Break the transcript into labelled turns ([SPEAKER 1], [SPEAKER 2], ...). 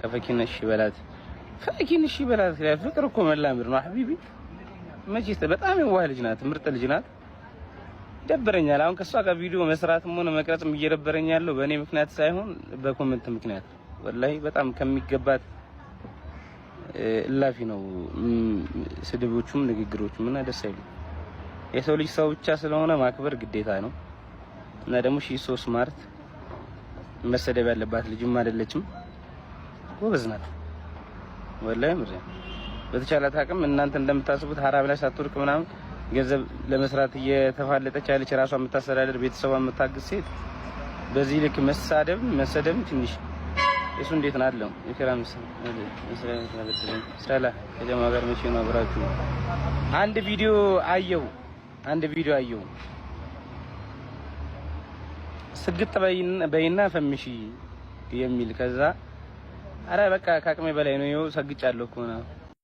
[SPEAKER 1] ከፈኪነሽ በላት ፈኪነሽ በላት ፍቅር እኮ መላምር ነው ሐቢቢ መቼስ በጣም የዋህ ልጅ ናት ምርጥ ልጅ ናት ይደብረኛል አሁን ከሷ ጋር ቪዲዮ መስራትም ሆነ መቅረጽም እየደበረኝ ያለው በእኔ ምክንያት ሳይሆን በኮሜንት ምክንያት ወላሂ በጣም ከሚገባት እላፊ ነው ስድቦቹም ንግግሮቹም እና ደስ አይሉ የሰው ልጅ ሰው ብቻ ስለሆነ ማክበር ግዴታ ነው እና ደግሞ ሺ ሶ ስማርት መሰደብ ያለባት ልጅም አይደለችም ጎበዝ ናት ወላሂ ምር በተቻላት አቅም እናንተ እንደምታስቡት ሐራም ላይ ሳትወርቅ ምናምን ገንዘብ ለመስራት እየተፋለጠች ያለች ራሷ የምታስተዳደር ቤተሰቧን የምታግዝ ሴት በዚህ ልክ መሰደብ ትንሽ እሱ እንዴት ነው አለው የከራም ሰላ ከጀማ ጋር መቼ ነው አብራችሁ አንድ ቪዲዮ አየው ስግጥ በይና ፈምሺ የሚል ከዛ አረ በቃ ካቅሜ በላይ ነው ይኸው ሰግጫለሁ እኮ ነው